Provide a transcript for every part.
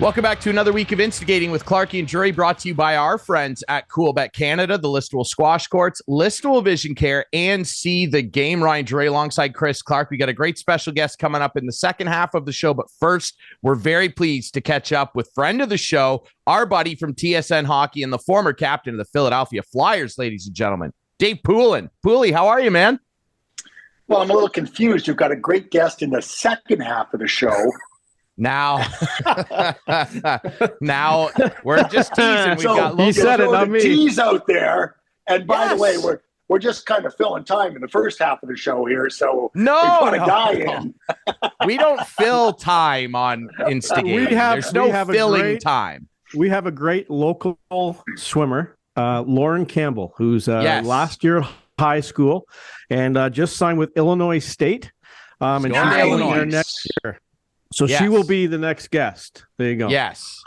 Welcome back to another week of Instigating with Clarkey and Drury, brought to you by our friends at Coolbet Canada, the Listowel Squash Courts, Listowel Vision Care, and See the Game. Ryan Drury alongside Chris Clark. We got a great special guest coming up in the second half of the show, but first, we're very pleased to catch up with friend of the show, our buddy from TSN Hockey and the former captain of the Philadelphia Flyers, ladies and gentlemen, Dave Poulin. Paulie, how are you, man? Well, I'm a little confused. You've got a great guest in the second half of the show. Now we're just teasing. We've got he said it, not me. Tease out there. And by the way, we're just kind of filling time in the first half of the show here. So we put a guy in. We don't fill time on Instigating. There's no filling time. We have a great local swimmer, Lauren Campbell, who's last year at high school and just signed with Illinois State. And she's going there next year. So she will be the next guest. There you go. Yes.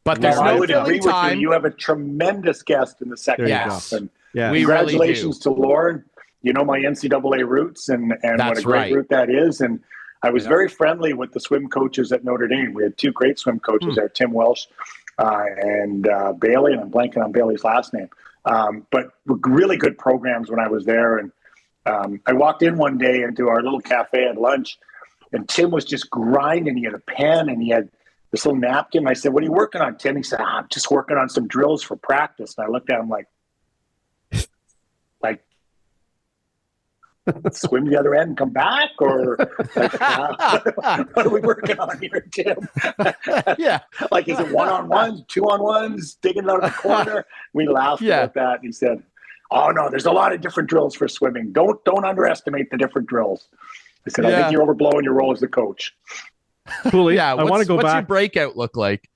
But there's no filling time. You have a tremendous guest in the second half. And congratulations to Lauren. You know my NCAA roots and what a great route that is. And I was very friendly with the swim coaches at Notre Dame. We had two great swim coaches there, Tim Welsh and Bailey, and I'm blanking on Bailey's last name. But really good programs when I was there. And I walked in one day into our little cafe at lunch, and Tim was just grinding. He had a pen and he had this little napkin. I said, "What are you working on, Tim?" He said, "I'm just working on some drills for practice." And I looked at him like swim the other end and come back? Or what are we working on here, Tim? Like, is it one-on-ones, two-on-ones, digging it out of the corner? We laughed about that. And he said, "Oh, no, there's a lot of different drills for swimming. Don't underestimate the different drills." I said, "I think you're overblowing your role as the coach." Coolly, I want to go back. What's your breakout look like?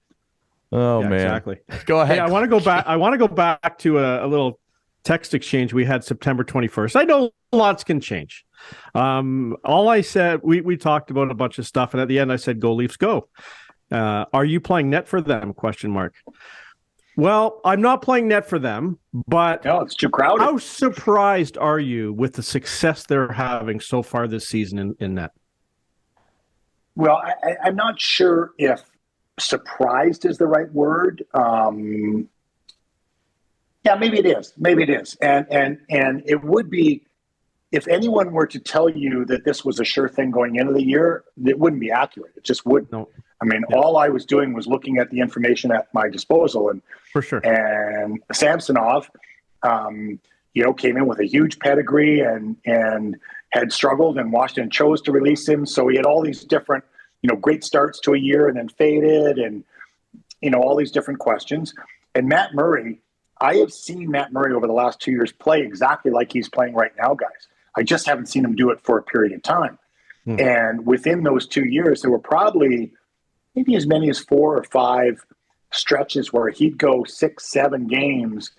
Oh, man. Exactly. Go ahead. Hey, I want to go back. I want to go back to a little text exchange we had September 21st. I know lots can change. All I said, we talked about a bunch of stuff, and at the end I said, "Go Leafs, go." Are you playing net for them? ? Well, I'm not playing net for them, but no, it's too crowded. How surprised are you with the success they're having so far this season in net? Well, I'm not sure if surprised is the right word. Yeah, maybe it is. Maybe it is. And it would be, if anyone were to tell you that this was a sure thing going into the year, it wouldn't be accurate. It just wouldn't. No. I mean, all I was doing was looking at the information at my disposal. And for sure. And Samsonov, came in with a huge pedigree and had struggled, and Washington chose to release him. So he had all these different, great starts to a year and then faded, and, all these different questions. And Matt Murray, I have seen Matt Murray over the last 2 years play exactly like he's playing right now, guys. I just haven't seen him do it for a period of time. And within those 2 years, there were probably maybe as many as 4 or 5 stretches where he'd go 6, 7 games,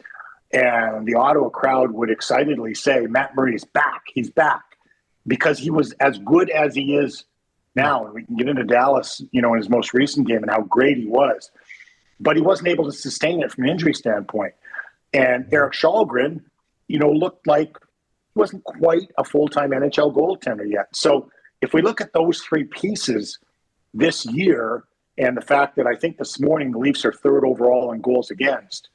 and the Ottawa crowd would excitedly say, "Matt Murray is back. He's back," because he was as good as he is now. And we can get into Dallas, in his most recent game and how great he was. But he wasn't able to sustain it from an injury standpoint. And Erik Källgren, looked like he wasn't quite a full-time NHL goaltender yet. So if we look at those 3 pieces this year, and the fact that I think this morning the Leafs are 3rd overall in goals against,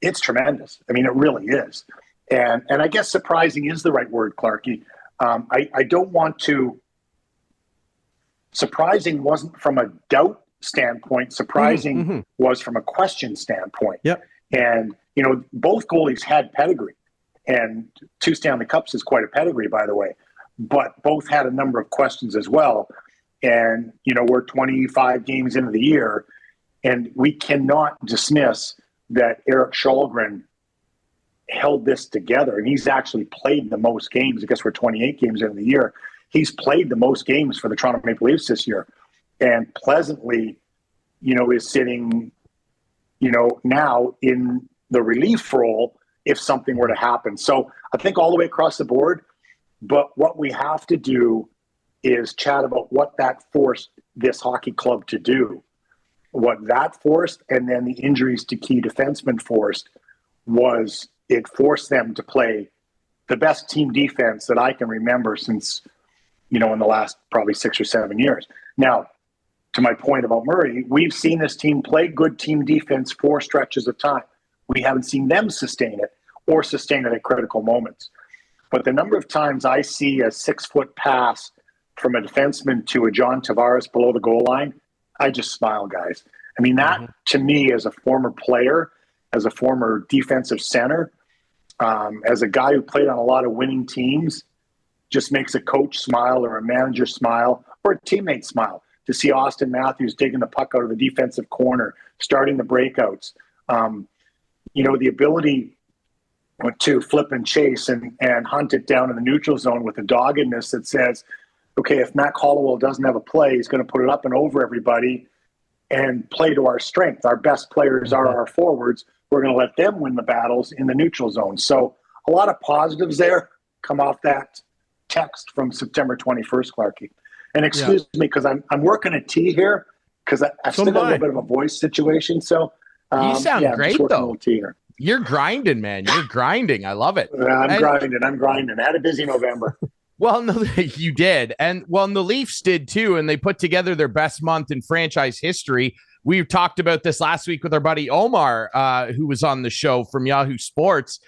it's tremendous. I mean, it really is. And I guess surprising is the right word, Clarkey. I don't want to – surprising wasn't from a doubt standpoint. Surprising was from a question standpoint. Yep. And, both goalies had pedigree. And 2 Stanley Cups is quite a pedigree, by the way. But both had a number of questions as well. And, we're 25 games into the year, and we cannot dismiss that Erik Källgren held this together. And he's actually played the most games. I guess we're 28 games into the year. He's played the most games for the Toronto Maple Leafs this year. And pleasantly, is sitting, now in the relief role if something were to happen. So I think all the way across the board. But what we have to do is chat about what that forced this hockey club to do. What that forced, and then the injuries to key defensemen forced, was it forced them to play the best team defense that I can remember since, in the last probably 6 or 7 years. Now, to my point about Murray, we've seen this team play good team defense for stretches of time. We haven't seen them sustain it or sustain it at critical moments. But the number of times I see a 6-foot pass from a defenseman to a John Tavares below the goal line, I just smile, guys. I mean, that to me, as a former player, as a former defensive center, as a guy who played on a lot of winning teams, just makes a coach smile or a manager smile or a teammate smile to see Austin Matthews digging the puck out of the defensive corner, starting the breakouts. The ability to flip and chase and hunt it down in the neutral zone with a doggedness that says, okay, if Matt Hollowell doesn't have a play, he's going to put it up and over everybody and play to our strength. Our best players are our forwards. We're going to let them win the battles in the neutral zone. So a lot of positives there come off that text from September 21st, Clarkey. And excuse me, because I'm working a T here because I've still got a little bit of a voice situation. So you sound great, though. Here. You're grinding, man. You're grinding. I love it. I'm grinding. I had a busy November. Well, no, you did. And the Leafs did too. And they put together their best month in franchise history. We talked about this last week with our buddy Omar, who was on the show from Yahoo Sports.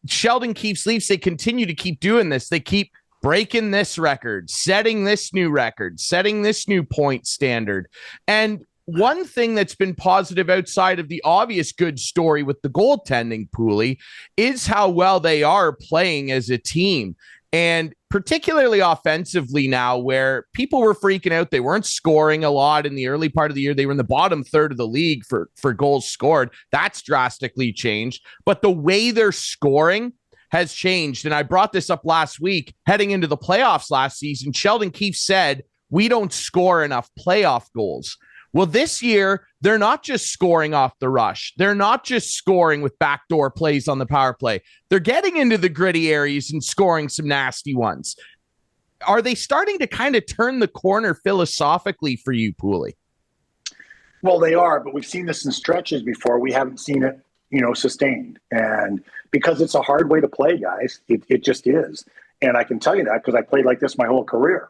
Sheldon Keefe's Leafs, they continue to keep doing this. They keep breaking this record, setting this new record, setting this new point standard. And one thing that's been positive outside of the obvious good story with the goaltending, Pooley, is how well they are playing as a team. And particularly offensively now, where people were freaking out. They weren't scoring a lot in the early part of the year. They were in the bottom third of the league for goals scored. That's drastically changed. But the way they're scoring has changed. And I brought this up last week, heading into the playoffs last season. Sheldon Keefe said, we don't score enough playoff goals. Well, this year, they're not just scoring off the rush. They're not just scoring with backdoor plays on the power play. They're getting into the gritty areas and scoring some nasty ones. Are they starting to kind of turn the corner philosophically for you, Pooley? Well, they are, but we've seen this in stretches before. We haven't seen it, sustained. And because it's a hard way to play, guys, it just is. And I can tell you that because I played like this my whole career.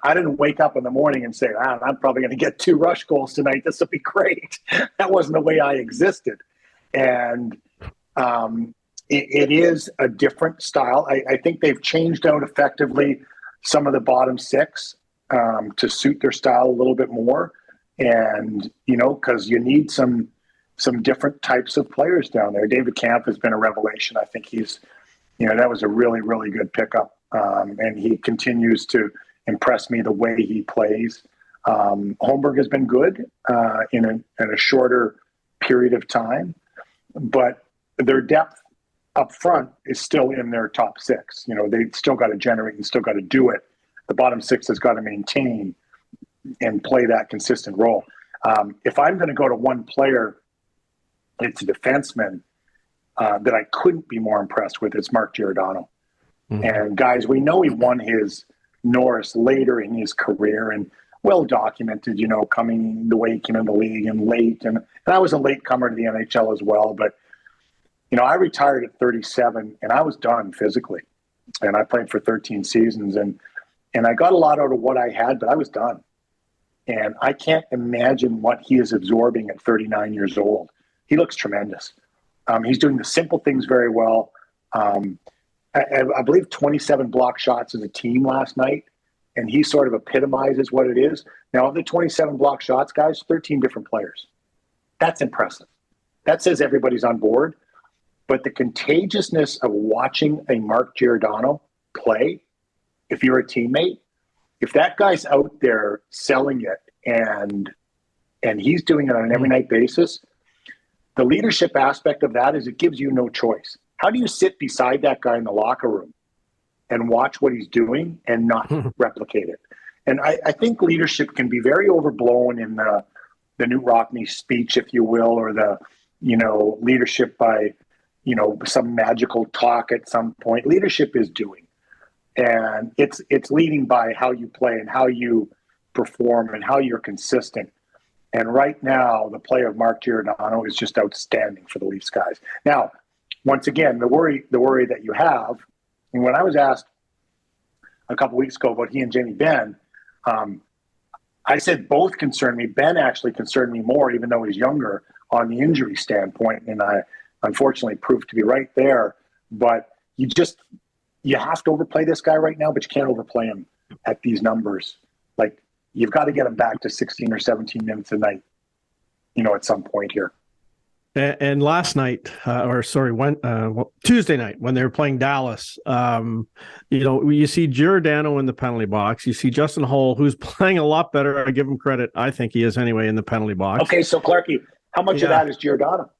I didn't wake up in the morning and say, I'm probably going to get 2 rush goals tonight. This will be great. That wasn't the way I existed. And it is a different style. I think they've changed out effectively some of the bottom 6 to suit their style a little bit more. And, because you need some different types of players down there. David Camp has been a revelation. I think he's, that was a really, really good pickup. And he continues to impress me the way he plays. Holmberg has been good in a shorter period of time, but their depth up front is still in their top 6. They've still got to generate and still got to do it. The bottom 6 has got to maintain and play that consistent role. If I'm going to go to one player, it's a defenseman that I couldn't be more impressed with. It's Mark Giordano. Mm-hmm. And guys, we know he won his Norris later in his career and well documented, coming the way he came in the league and late. And I was a late comer to the NHL as well. But, I retired at 37 and I was done physically. And I played for 13 seasons and I got a lot out of what I had, but I was done. And I can't imagine what he is absorbing at 39 years old. He looks tremendous. He's doing the simple things very well. I believe 27 block shots as a team last night, and he sort of epitomizes what it is. Now, of the 27 block shots, guys, 13 different players. That's impressive. That says everybody's on board. But the contagiousness of watching a Mark Giordano play, if you're a teammate, if that guy's out there selling it and he's doing it on an every night basis, the leadership aspect of that is it gives you no choice. How do you sit beside that guy in the locker room and watch what he's doing and not replicate it? And I think leadership can be very overblown in the Newt Rockney speech, if you will, or the, leadership by, some magical talk at some point. Leadership is doing. And it's leading by how you play and how you perform and how you're consistent. And right now, the play of Mark Giordano is just outstanding for the Leafs guys. Now, once again, the worry that you have, and when I was asked a couple weeks ago about he and Jamie Benn, I said both concern me. Ben actually concerned me more, even though he's younger, on the injury standpoint, and I unfortunately proved to be right there. But you have to overplay this guy right now, but you can't overplay him at these numbers. Like, you've got to get him back to 16 or 17 minutes a night, at some point here. And last night, Tuesday night when they were playing Dallas, you see Giordano in the penalty box. You see Justin Hull, who's playing a lot better. I give him credit. I think he is anyway in the penalty box. Okay, so Clarkey, how much of that is Giordano?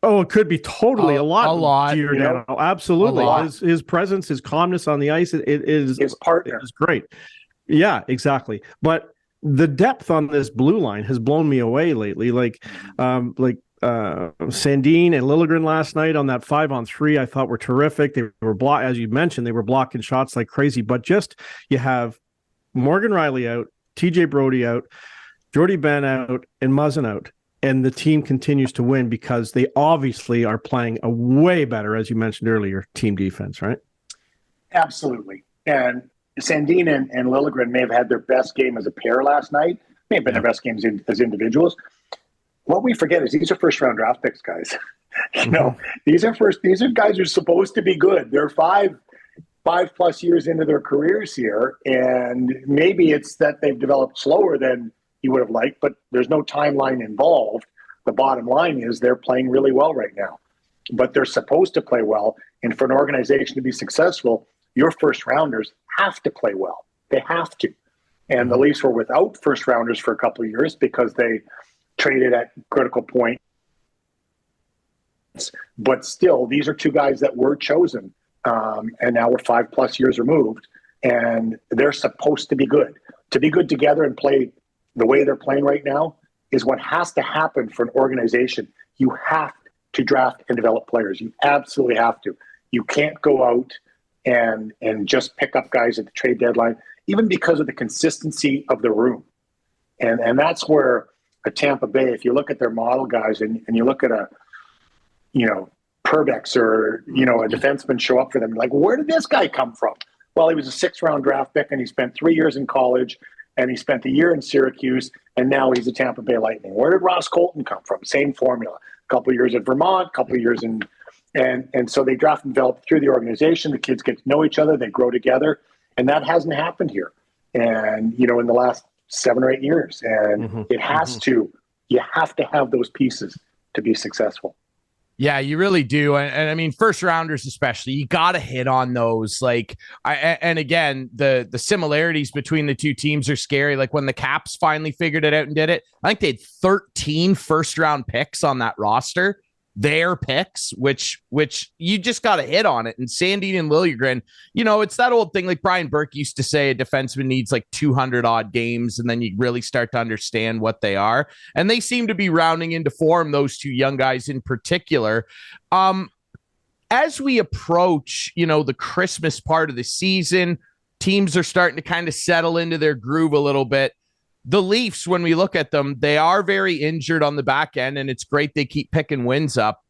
Oh, it could be totally a lot. Giordano, absolutely. His presence, his calmness on the ice, it is his partner. Is great. Yeah, exactly. But the depth on this blue line has blown me away lately. Sandin and Liljegren last night on that 5-on-3, I thought were terrific. They were as you mentioned, they were blocking shots like crazy. But just you have Morgan Riley out, TJ Brody out, Jordy Ben out, and Muzzin out, and the team continues to win because they obviously are playing a way better, as you mentioned earlier, team defense, right? Absolutely. And Sandin and Liljegren may have had their best game as a pair last night. May have been their best games as individuals. What we forget is these are first-round draft picks, guys. These are guys who are supposed to be good. They're five plus years into their careers here, and maybe it's that they've developed slower than you would have liked, but there's no timeline involved. The bottom line is they're playing really well right now, but they're supposed to play well. And for an organization to be successful, your first-rounders have to play well. They have to. And the Leafs were without first-rounders for a couple of years because they traded at critical points. But still, these are two guys that were chosen, and now we're 5+ years removed, and they're supposed to be good. To be good together and play the way they're playing right now is what has to happen for an organization. You have to draft and develop players. You absolutely have to. You can't go out and just pick up guys at the trade deadline, even because of the consistency of the room. And that's where a Tampa Bay, if you look at their model guys and you look at a Perbex or, a defenseman show up for them, like, where did this guy come from? Well, he was a 6th-round draft pick, and he spent 3 years in college, and he spent a year in Syracuse, and now he's a Tampa Bay Lightning. Where did Ross Colton come from? Same formula. A couple of years in Vermont, a couple of years in and so they draft and develop through the organization. The kids get to know each other. They grow together, and that hasn't happened here. And, in the last 7 or 8 years, and it has to. You have to have those pieces to be successful. Yeah, you really do. And I mean, first rounders especially, you got to hit on those. And again, the similarities between the two teams are scary. Like when the Caps finally figured it out and did it, I think they had 13 first-round picks on that roster. Their picks, which you just got to hit on it. And Sandin and Liljegren, it's that old thing. Like Brian Burke used to say, a defenseman needs like 200 odd games, and then you really start to understand what they are. And they seem to be rounding into form, those two young guys in particular. As we approach, the Christmas part of the season, teams are starting to kind of settle into their groove a little bit. The Leafs, when we look at them, they are very injured on the back end, and it's great they keep picking wins up.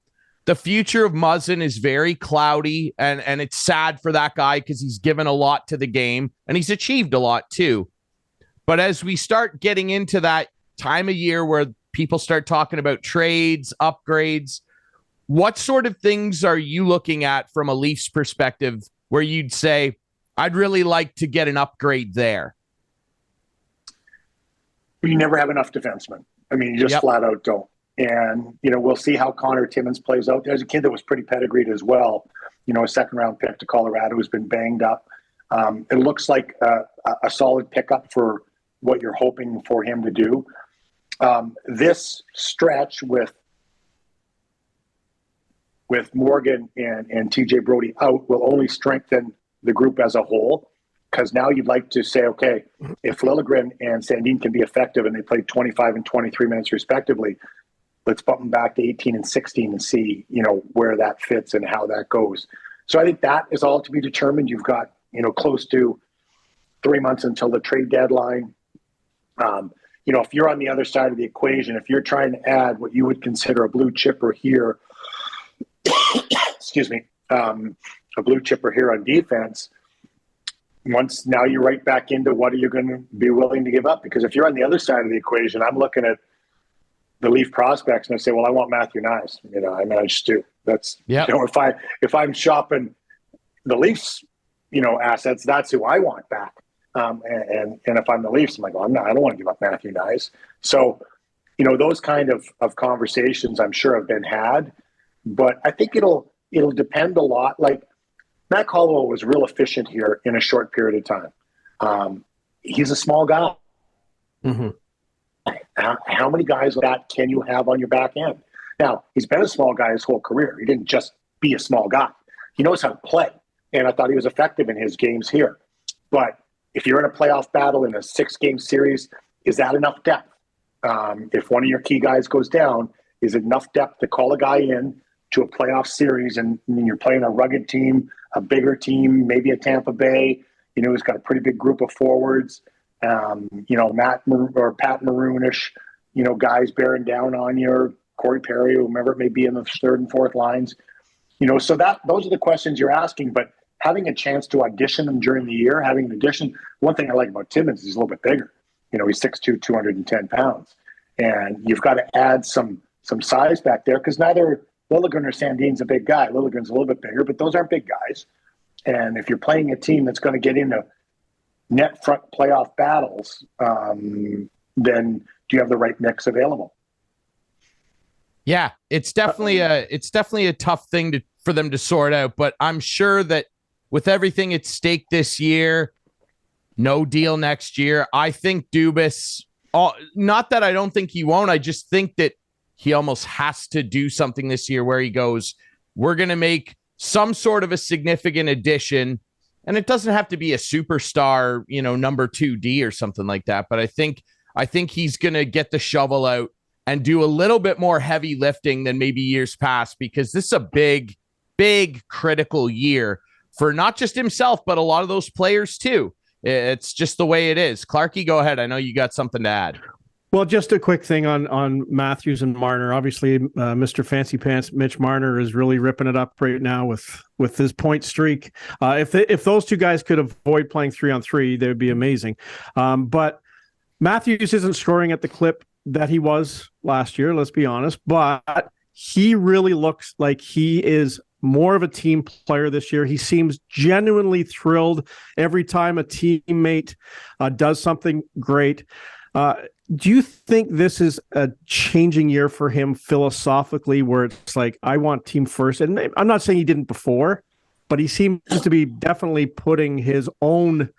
The future of Muzzin is very cloudy, and it's sad for that guy because he's given a lot to the game, and he's achieved a lot too. But as we start getting into that time of year where people start talking about trades, upgrades, what sort of things are you looking at from a Leafs perspective where you'd say, I'd really like to get an upgrade there? You never have enough defensemen. I mean, you just flat out don't. And, we'll see how Connor Timmins plays out. There's a kid that was pretty pedigreed as well, a 2nd-round pick to Colorado who's been banged up. It looks like a solid pickup for what you're hoping for him to do. This stretch with Morgan and TJ Brody out will only strengthen the group as a whole. Because now you'd like to say, okay, if Liljegren and Sandin can be effective and they played 25 and 23 minutes respectively, let's bump them back to 18 and 16 and see, where that fits and how that goes. So I think that is all to be determined. You've got, close to 3 months until the trade deadline. If you're on the other side of the equation, if you're trying to add what you would consider a blue chipper here, excuse me, a blue chipper here on defense, once now you're right back into what are you going to be willing to give up? Because if you're on the other side of the equation, I'm looking at the Leaf prospects and I say, well, I want Matthew Nyes. I just do. That's, if I'm shopping the Leafs, assets, that's who I want back. And if I'm the Leafs, I'm like, well, I don't want to give up Matthew Nyes. So, those kind of conversations I'm sure have been had, but I think it'll depend a lot. Like Matt Caldwell was real efficient here in a short period of time. He's a small guy. Mm-hmm. How many guys like that can you have on your back end? Now, he's been a small guy his whole career. He didn't just be a small guy. He knows how to play. And I thought he was effective in his games here. But if you're in a playoff battle in a 6-game series, is that enough depth? If one of your key guys goes down, is it enough depth to call a guy in to a playoff series and you're playing a rugged team, a bigger team, maybe a Tampa Bay, who's got a pretty big group of forwards, Pat Maroonish, guys bearing down on you, or Corey Perry, whomever it may be in the third and fourth lines. So those are the questions you're asking, but having a chance to audition them during the year, having an audition. One thing I like about Timmins is he's a little bit bigger. He's 6'2", 210 pounds. And you've got to add some size back there because neither Liljegren or Sandin's a big guy. Liljegren's a little bit bigger, but those aren't big guys. And if you're playing a team that's going to get into net front playoff battles, then do you have the right mix available? Yeah, it's definitely a tough thing for them to sort out, but I'm sure that with everything at stake this year, no deal next year, I think Dubas, not that I don't think he won't, I just think that he almost has to do something this year where he goes, we're going to make some sort of a significant addition, and it doesn't have to be a superstar, number 2D or something like that, but I think he's going to get the shovel out and do a little bit more heavy lifting than maybe years past, because this is a big, big critical year for not just himself, but a lot of those players too. It's just the way it is. Clarkey, go ahead. I know you got something to add. Well, just a quick thing on Matthews and Marner. Obviously, Mr. Fancy Pants Mitch Marner is really ripping it up right now with his point streak. If those two guys could avoid playing 3-on-3, they would be amazing. But Matthews isn't scoring at the clip that he was last year, let's be honest. But he really looks like he is more of a team player this year. He seems genuinely thrilled every time a teammate does something great. Do you think this is a changing year for him philosophically, where it's like, I want team first? And I'm not saying he didn't before, but he seems to be definitely putting his own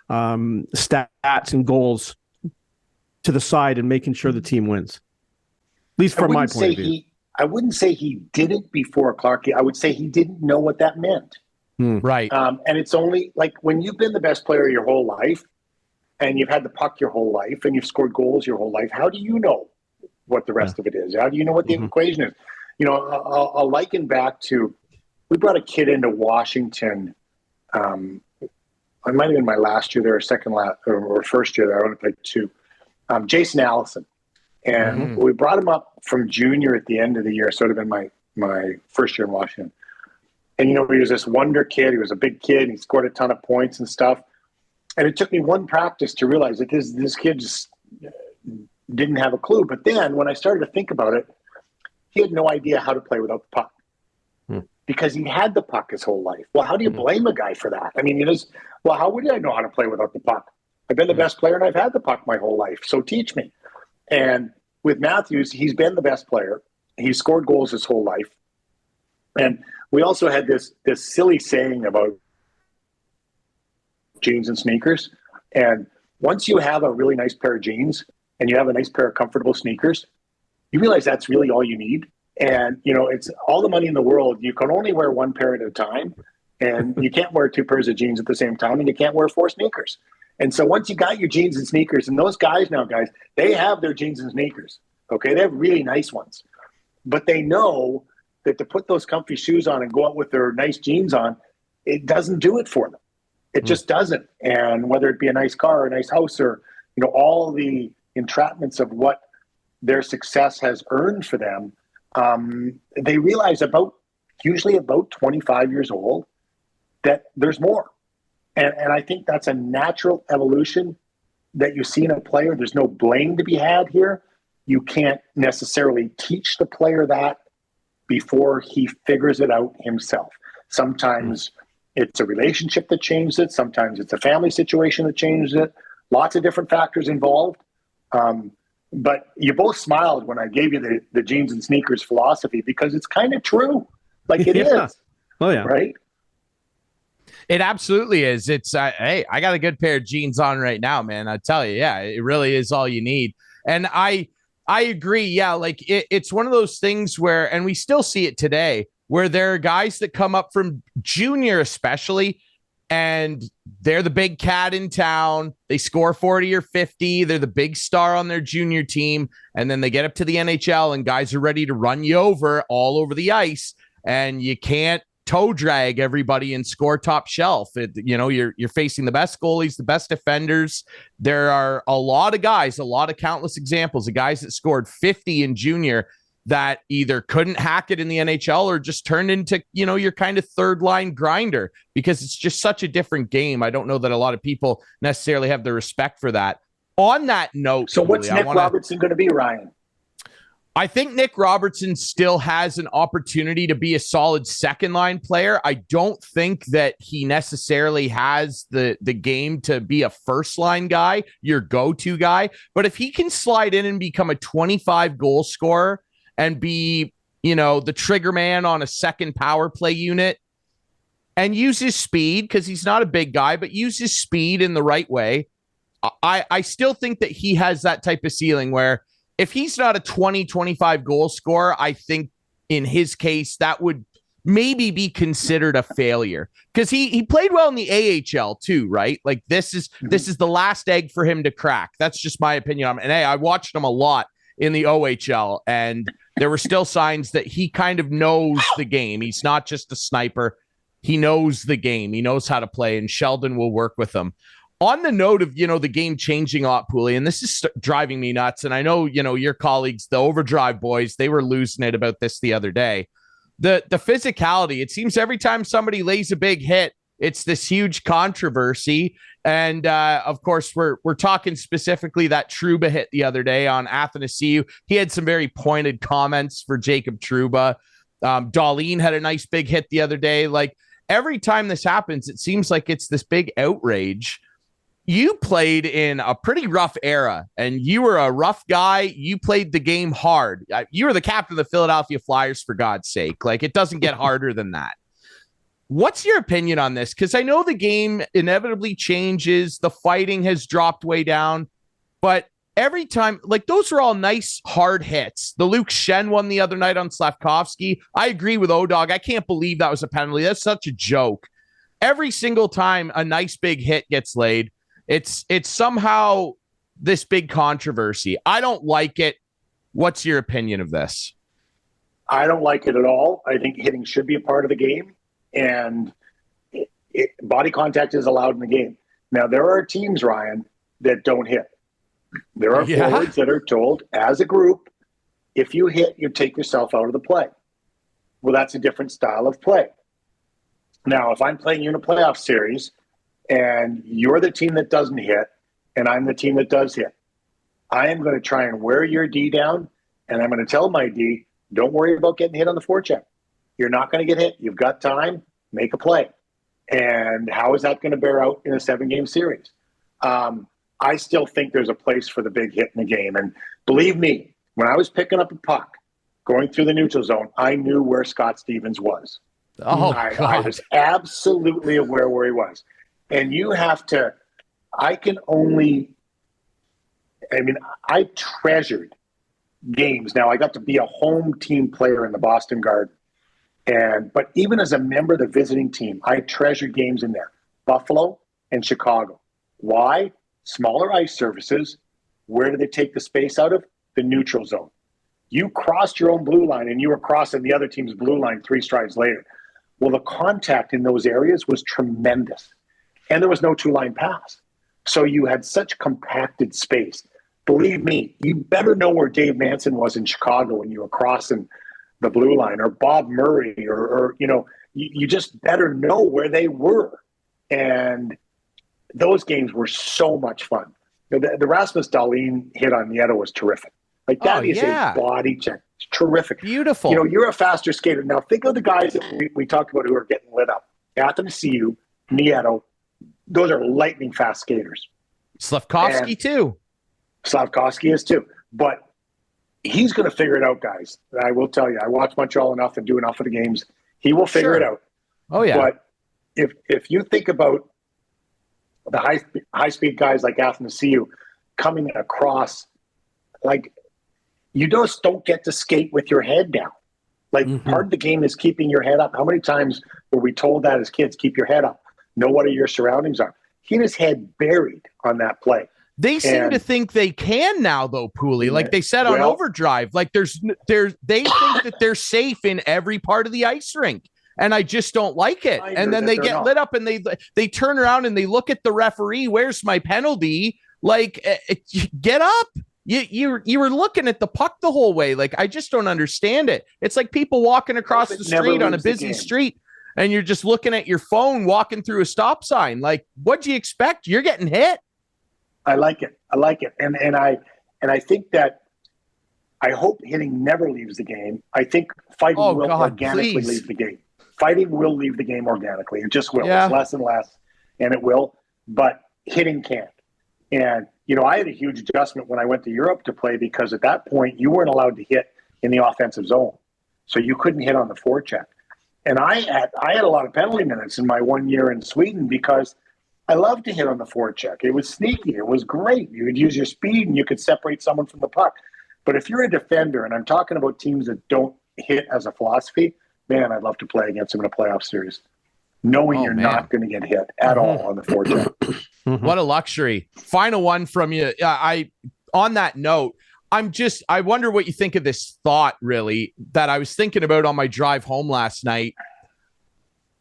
stats and goals to the side and making sure the team wins. At least from my point of view. I wouldn't say he didn't before Clarkey. I would say he didn't know what that meant. Right. And it's only like when you've been the best player your whole life and you've had the puck your whole life and you've scored goals your whole life, how do you know what the rest of it is? How do you know what the equation is? I'll liken back to, we brought a kid into Washington. It might have been my last year there, or first year there. I only played 2. Jason Allison. And we brought him up from junior at the end of the year. So it would have been my first year in Washington. And, he was this wonder kid. He was a big kid. He scored a ton of points and stuff. And it took me one practice to realize that this kid just didn't have a clue. But then when I started to think about it, he had no idea how to play without the puck because he had the puck his whole life. Well, how do you blame a guy for that? I mean, how would I know how to play without the puck? I've been the best player and I've had the puck my whole life. So teach me. And with Matthews, he's been the best player. He's scored goals his whole life. And we also had this silly saying about jeans and sneakers. And once you have a really nice pair of jeans and you have a nice pair of comfortable sneakers, you realize that's really all you need. And, it's all the money in the world. You can only wear one pair at a time. And you can't wear 2 pairs of jeans at the same time. And you can't wear 4 sneakers. And so once you got your jeans and sneakers, and those guys, they have their jeans and sneakers. Okay, they have really nice ones. But they know that to put those comfy shoes on and go out with their nice jeans on, it doesn't do it for them. It just doesn't. And whether it be a nice car or a nice house or, all the entrapments of what their success has earned for them, they realize usually about 25 years old, that there's more. And I think that's a natural evolution that you see in a player. There's no blame to be had here. You can't necessarily teach the player that before he figures it out himself. Sometimes it's a relationship that changes it. Sometimes it's a family situation that changes it. Lots of different factors involved. But you both smiled when I gave you the jeans and sneakers philosophy, because it's kind of true. Like it is. Oh, yeah. Right? It absolutely is. It's, hey, I got a good pair of jeans on right now, man. I tell you, yeah, it really is all you need. And I agree. Yeah, like it's one of those things where, and we still see it today, where there are guys that come up from junior especially, and they're the big cat in town. They score 40 or 50. They're the big star on their junior team. And then they get up to the NHL and guys are ready to run you over all over the ice. And you can't toe drag everybody and score top shelf. You're facing the best goalies, the best defenders. There are a lot of guys, a lot of countless examples of guys that scored 50 in junior that either couldn't hack it in the NHL or just turned into, your kind of third line grinder, because it's just such a different game. I don't know that a lot of people necessarily have the respect for that. On that note, so what's Nick Robertson going to be, Ryan? I think Nick Robertson still has an opportunity to be a solid second line player. I don't think that he necessarily has the game to be a first line guy, your go-to guy. But if he can slide in and become a 25 goal scorer and be, the trigger man on a second power play unit and use his speed, because he's not a big guy, but use his speed in the right way, I still think that he has that type of ceiling where if he's not a 20, 25 goal scorer, I think in his case, that would maybe be considered a failure, because he played well in the AHL too, right? Like this is the last egg for him to crack. That's just my opinion. And hey, I watched him a lot in the OHL, and there were still signs that he kind of knows the game. He's not just a sniper. He knows the game. He knows how to play, and Sheldon will work with him. On the note of, the game changing a lot, Poulin, and this is driving me nuts. And I know, your colleagues, the Overdrive boys, they were losing it about this the other day. The physicality, it seems every time somebody lays a big hit, it's this huge controversy. And of course, we're talking specifically that Trouba hit the other day on Athanasiou. He had some very pointed comments for Jacob Trouba. Darlene had a nice big hit the other day. Like every time this happens, it seems like it's this big outrage. You played in a pretty rough era, and you were a rough guy. You played the game hard. You were the captain of the Philadelphia Flyers, for God's sake. Like, it doesn't get harder than that. What's your opinion on this? Because I know the game inevitably changes. The fighting has dropped way down. But every time, like, those are all nice, hard hits. The Luke Shen one the other night on Slavkovsky. I agree with O-Dog. I can't believe that was a penalty. That's such a joke. Every single time a nice big hit gets laid, it's somehow this big controversy. I don't like it. What's your opinion of this? I don't like it at all. I think hitting should be a part of the game, and body contact is allowed in the game. Now, there are teams, Ryan, that don't hit. There are forwards that are told as a group, if you hit, you take yourself out of the play. Well, that's a different style of play. Now, if I'm playing you in a playoff series and you're the team that doesn't hit and I'm the team that does hit, I am going to try and wear your D down, and I'm going to tell my D, don't worry about getting hit on the forecheck. You're not going to get hit. You've got time. Make a play. And how is that going to bear out in a 7-game series? I still think there's a place for the big hit in the game. And believe me, when I was picking up a puck, going through the neutral zone, I knew where Scott Stevens was. I was absolutely aware where he was. And you have to, I treasured games. Now, I got to be a home team player in the Boston Garden. But even as a member of the visiting team, I treasured games in there. Buffalo and Chicago. Why? Smaller ice surfaces. Where do they take the space out of? The neutral zone. You crossed your own blue line and you were crossing the other team's blue line 3 strides later. Well, the contact in those areas was tremendous. And there was no 2-line pass. So you had such compacted space. Believe me, you better know where Dave Manson was in Chicago when you were crossing the blue line, or Bob Murray, or you just better know where they were. And those games were so much fun. The Rasmus Dahlin hit on Nieto was terrific. Like, that is a body check. It's terrific. Beautiful. You know, you're a faster skater. Now, think of the guys that we talked about who are getting lit up. Athanasiou, Nieto, those are lightning fast skaters. Slavkovsky, too. Slavkovsky is, too. But he's going to figure it out, guys. I will tell you, I watch Montreal enough and do enough of the games. He will figure it out. Oh, yeah. But if you think about the high-speed guys like Athanasiou coming across, like, you just don't get to skate with your head down. Like, part of the game is keeping your head up. How many times were we told that as kids? Keep your head up. Know what your surroundings are. He had his head buried on that play. They seem to think they can now, though, Poulin. Like they said on Overdrive, like they think that they're safe in every part of the ice rink. And I just don't like it. And then they get lit up and they turn around and they look at the referee. Where's my penalty? Like, get up. You were looking at the puck the whole way. Like, I just don't understand it. It's like people walking across the street on a busy street and you're just looking at your phone walking through a stop sign. Like, what'd you expect? You're getting hit. I like it. And I think that I hope hitting never leaves the game. I think fighting will organically leave the game. Fighting will leave the game organically. It just will. It's less and less, and it will. But hitting can't. And, you know, I had a huge adjustment when I went to Europe to play because at that point you weren't allowed to hit in the offensive zone. So you couldn't hit on the forecheck. And I had a lot of penalty minutes in my 1 year in Sweden because I loved to hit on the forecheck. It was sneaky. It was great. You would use your speed and you could separate someone from the puck. But if you're a defender, and I'm talking about teams that don't hit as a philosophy, man, I'd love to play against them in a playoff series, knowing you're not going to get hit at all on the forecheck. What a luxury. Final one from you. On that note, I wonder what you think of this thought, really, that I was thinking about on my drive home last night.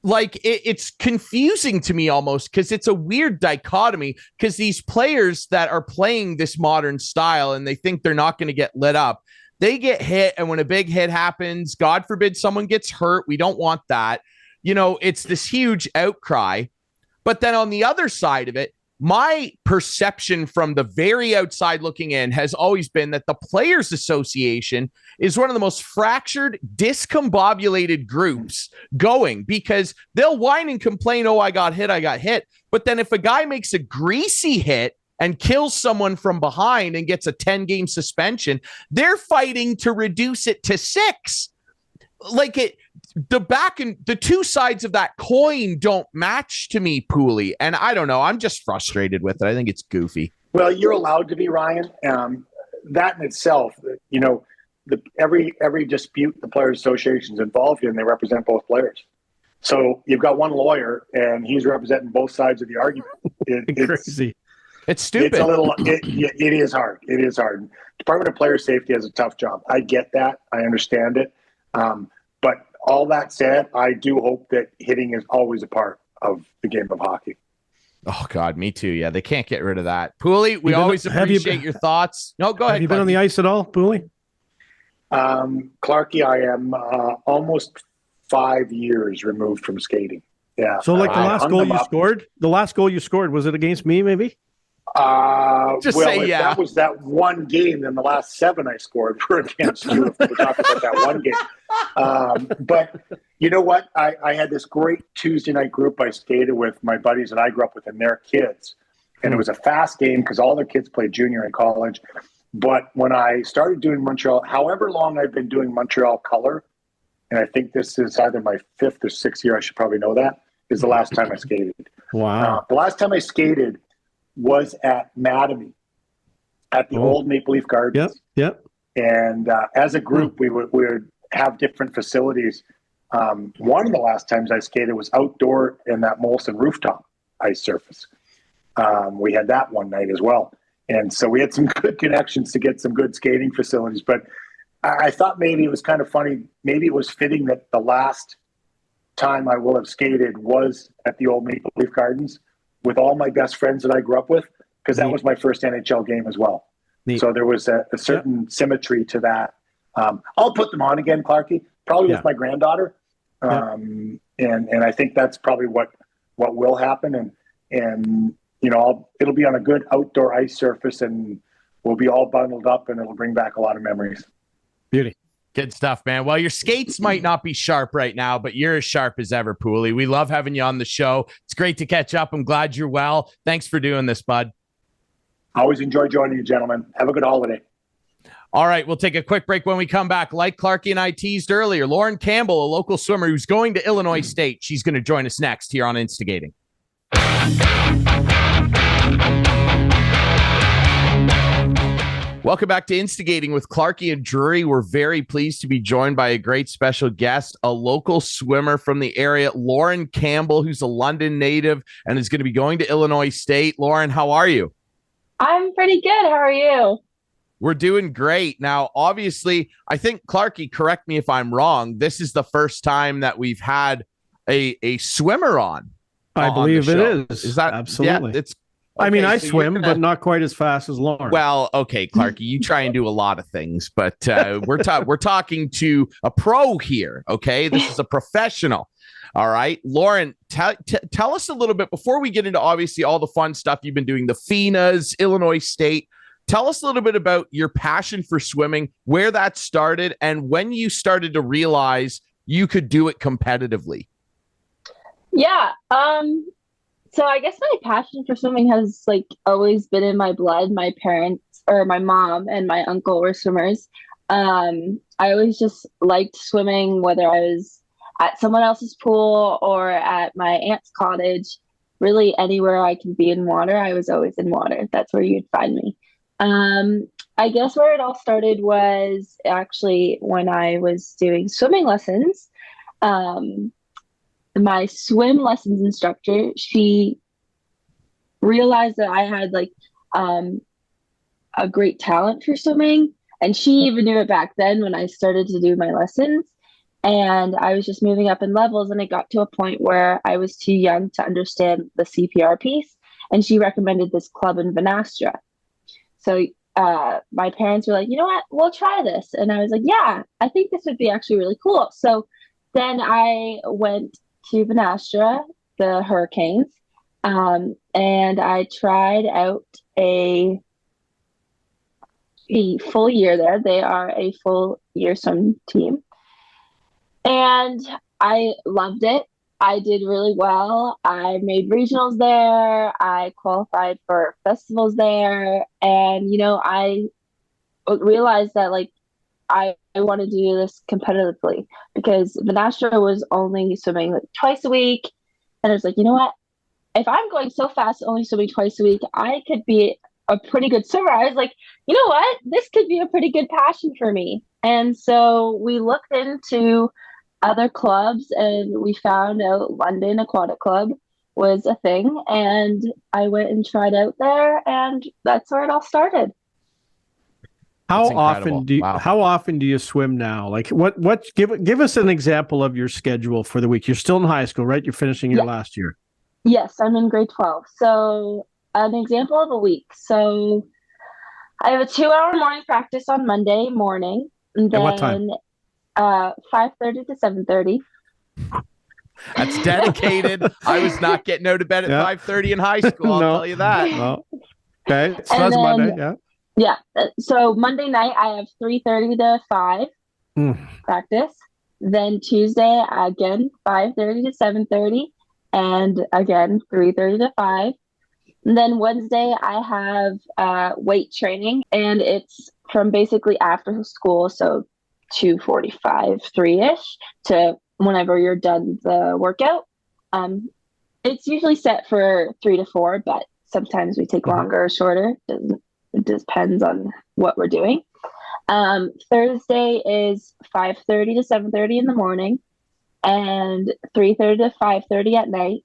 Like, it's confusing to me almost because it's a weird dichotomy because these players that are playing this modern style and they think they're not going to get lit up, they get hit. And when a big hit happens, God forbid someone gets hurt. We don't want that. You know, it's this huge outcry. But then on the other side of it, my perception from the very outside looking in has always been that the Players Association is one of the most fractured, discombobulated groups going because they'll whine and complain, oh, I got hit. But then if a guy makes a greasy hit and kills someone from behind and gets a 10-game suspension, they're fighting to reduce it to 6. Like the two sides of that coin don't match to me, Poulin. And I don't know. I'm just frustrated with it. I think it's goofy. Well, you're allowed to be, Ryan. That in itself, you know, every dispute the Players Association is involved in, they represent both players. So you've got one lawyer, and he's representing both sides of the argument. It's crazy. It's stupid. It's a little. It is hard. It is hard. Department of Player Safety has a tough job. I get that. I understand it. But all that said, I do hope that hitting is always a part of the game of hockey. Oh, God, me too. Yeah, they can't get rid of that. Poulin, we always appreciate your thoughts. No, go ahead. Have you been on the ice at all, Poulin? Clarkey, I am almost 5 years removed from skating. Yeah. So, like the last goal you scored, was it against me, maybe? That was that one game. Then the last 7 I scored were against you. If we're talking about that one game. But you know what? I had this great Tuesday night group I skated with my buddies that I grew up with and their kids. And it was a fast game because all their kids played junior in college. But when I started doing Montreal, however long I've been doing Montreal color, and I think this is either my 5th or 6th year, I should probably know that, is the last time I skated. Wow. The last time I skated was at Mattamy at the old Maple Leaf Gardens. Yep. And as a group, we would have different facilities. One of the last times I skated was outdoor in that Molson rooftop ice surface. We had that one night as well. And so we had some good connections to get some good skating facilities. But I thought maybe it was kind of funny. Maybe it was fitting that the last time I will have skated was at the old Maple Leaf Gardens with all my best friends that I grew up with, because that was my first NHL game as well. So there was a certain symmetry to that. I'll put them on again, Clarkey, probably with my granddaughter. And I think that's probably what will happen. And it'll be on a good outdoor ice surface, and we'll be all bundled up, and it'll bring back a lot of memories. Beauty. Good stuff, man. Well, your skates might not be sharp right now, but you're as sharp as ever, Poulin. We love having you on the show. It's great to catch up. I'm glad you're well. Thanks for doing this, bud. Always enjoy joining you, gentlemen. Have a good holiday. All right, we'll take a quick break. When we come back, like Clarkey and I teased earlier, Lauren Campbell, a local swimmer who's going to Illinois State. She's going to join us next here on Instigating. Welcome back to Instigating with Clarkey and Drury. We're very pleased to be joined by a great special guest, a local swimmer from the area, Lauren Campbell, who's a London native and is going to be going to Illinois State. Lauren, how are you? I'm pretty good. How are you? We're doing great. Now, obviously, I think, Clarkey, correct me if I'm wrong, this is the first time that we've had a swimmer on. I believe it is. Is that absolutely? Yeah, it's. Okay, I mean, I swim, but not quite as fast as Lauren. Well, okay, Clarkey, you try and do a lot of things, but we're talking to a pro here, okay? This is a professional, all right? Lauren, tell us a little bit, before we get into, obviously, all the fun stuff you've been doing, the FINAs, Illinois State, tell us a little bit about your passion for swimming, where that started, and when you started to realize you could do it competitively. Yeah, so I guess my passion for swimming has always been in my blood. My parents, or my mom and my uncle, were swimmers. I always just liked swimming, whether I was at someone else's pool or at my aunt's cottage. Really anywhere I can be in water, I was always in water. That's where you'd find me. I guess where it all started was actually when I was doing swimming lessons. My swim lessons instructor, she realized that I had a great talent for swimming, and she even knew it back then when I started to do my lessons. And I was just moving up in levels, and it got to a point where I was too young to understand the CPR piece, and she recommended this club in Vanastra. So my parents were like, you know what, we'll try this. And I was like, yeah, I think this would be actually really cool. So then I went to Vanastra, the Hurricanes, and I tried out a full year there. They are a full year swim team. And I loved it. I did really well. I made regionals there. I qualified for festivals there. And, I realized that I wanted to do this competitively, because Vanastra was only swimming twice a week. And I was like, you know what? If I'm going so fast, only swimming twice a week, I could be a pretty good swimmer. I was like, you know what? This could be a pretty good passion for me. And so we looked into other clubs, and we found out London Aquatic Club was a thing. And I went and tried out there, and that's where it all started. How often do you swim now? Give us an example of your schedule for the week. You're still in high school, right? You're finishing your last year. Yes, I'm in grade 12. So an example of a week. So I have a 2-hour morning practice on Monday morning. And then, at what time? 5:30 to 7:30. That's dedicated. I was not getting out of bed at 5:30 in high school. I'll tell you that. No. Okay, so that's Monday. Yeah. Yeah. So Monday night I have 3:30 to 5 practice. Then Tuesday again 5:30 to 7:30, and again 3:30 to 5. And then Wednesday I have weight training, and it's from basically after school, so 2:45, 3-ish to whenever you're done the workout. It's usually set for 3 to 4, but sometimes we take longer or shorter. It depends on what we're doing. Thursday is 5:30 to 7:30 in the morning, and 3:30 to 5:30 at night.